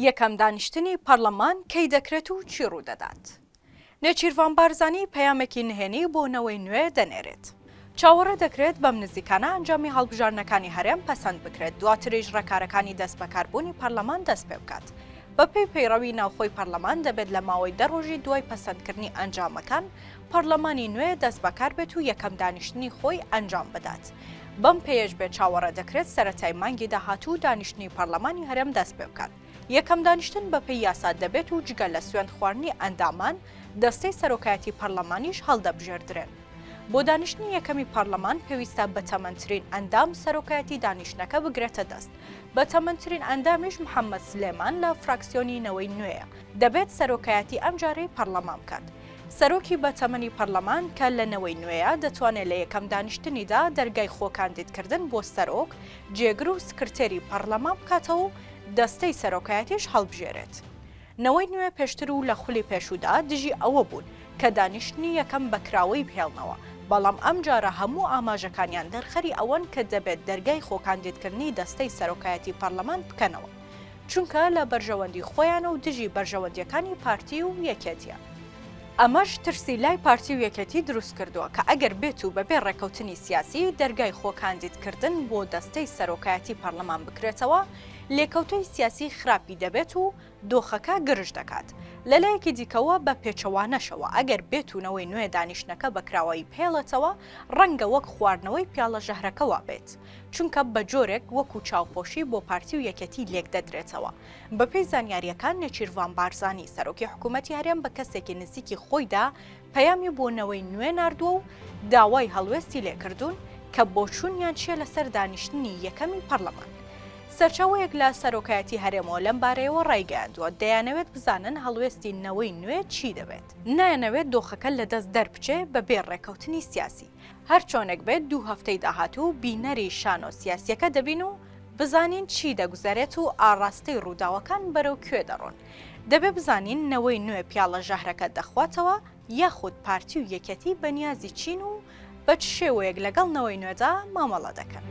یەکەم دانیشتنی پەرلەمان کەی دەکرێت و چی ڕوودەدات؟ نێچیروان بارزانی پەیامێکی نهێنی بۆ نەوەی نوێ دەنێرێت. چاوەڕێ دەکرێت بەم نزیکانە ئەنجامی هەڵبژارنەکانی هەرێم پەسەند بکرێت، دواتریش ڕێکارەکانی دەست بەکاربوونی پەرلەمان دەست پێ بکات. بەپێی پەیڕەوی ناوخۆی پەرلەمان دەبێت لە ماوەی 10 ڕۆژی دوای پەسەندکردنی ئەنجامەکان پەرلەمانی نوێ دەست بەکار بێت و یەکەم دانیشتنی خۆی ئەنجام بدات. بەم پێیش بێت چاوەڕێ دەکرێت سەرەتای مانگی داهاتوو دانیشتنی پەرلەمانی هەرێم دەست پێ بکات. یەکەم دانیشتن بەپێی یاسا دەبێت و جگە لە سوێند خواردنی ئەندامان دەستەی سەرۆکایەتی پەرلەمانیش هەڵدەبژێردرێن. بۆ دانیشتنی یەکەمی پەرلەمان پێویستە بەتەمەنترین ئەندام سەرۆکایەتی دانیشتنەکە بگرێتە دەست. بەتەمەنترین ئەندامیش محەممەد سلێمان لە فراکسیۆنی نەوەی نوێیە، دەبێت سەرۆکایەتی ئەم جارەی پەرلەمان بکات. سەرۆکی بەتەمەنی پەرلەمان کە لە نەوەی نوێیە دەتوانێت لە یەکەم دانیشتنیدا دەرگای خۆکاندیدکردن بۆ سەرۆک، جێگر و سکرتێری پەرلەمان بکاتەوە و دەستەی سەرۆکایەتیش هەڵبژێرێت. نەوەی نوێ پێشتر و لە خولی پێشودا دژی ئەوە بوون کە دانیشتنی یەکەم بەکراوەی بهێڵنەوە، بەڵام ئەم جارە هەموو ئاماژەکانیان دەرخەری ئەوەن کە دەبێت دەرگای خۆکاندیدکردنی دەستەی سەرۆکایەتی پەرلەمان بکەنەوە، چونکە لە بەرژەوەندی خۆیانە و دژی بەرژەوەندیەکانی پارتی و یەکێتیە. ئەمەش ترسی لای پارتی و یەکێتی دروست کردووە کە ئەگەر بێت و بەبێ ڕێکەوتنی سیاسی دەرگای خۆکاندیدکردن بۆ دەستەی سەرۆکایەتی پەرلەمان بکرێتەوە، لێکەوتەی سیاسی خراپی دەبێت و دۆخەکە گرژ دەکات. لەلایەکی دیکەوە بە پێچەوانەشەوە ئەگەر بێتونەوەی نوێ دانیشتنەکە بەکراوەی پێڵێتەوە ڕەنگە وەک خواردنەوەی پیاڵە ژەهرەکەوە بێت، چونکە بە جۆرێک وەکو چاوپۆشی بۆ پارتی و یەکێتی لێک دەدرێتەوە. بەپێی زانیاریەکان نێچیروان بارزانی سەرۆکی حکوومەتی هەرێم بە کەسێکی نزیکی خۆیدا پەیامی بۆ نەوەی نوێ ناردووە و داوای هەڵوێستی لێکردوون کە بۆچوونیان چیە لەسەر دانیشتنی یەکەمی پەرلەمان. سەرچاوەیەک لە سەرۆکایەتی هەرێمەوە لەم بارەیەوە ڕایگەیاندووە دەیانەوێت بزانن هەڵوێستی نەوەی نوێ چی دەبێت. نایەنەوێت دۆخەکە لەدەست دەربچێ بەبێ ڕێکەوتنی سیاسی. هەر چۆنێک بێت 2 هەفتەی داهاتوو بینەری شانۆ سیاسیەکە دەبین و بزانین چی دەگوزارێت و ئاڕاستەی ڕووداوەکان بەرەو کوێ دەڕۆن. دەبێت بزانین نەوەی نوێ پیاڵە ژەهرەکە دەخواتەوە یاخود پارتی و یەکێتی بەنیازی چین و بە چ شێوەیەک لەگەڵ نەوەی نوێدا مامەڵە دەکەن.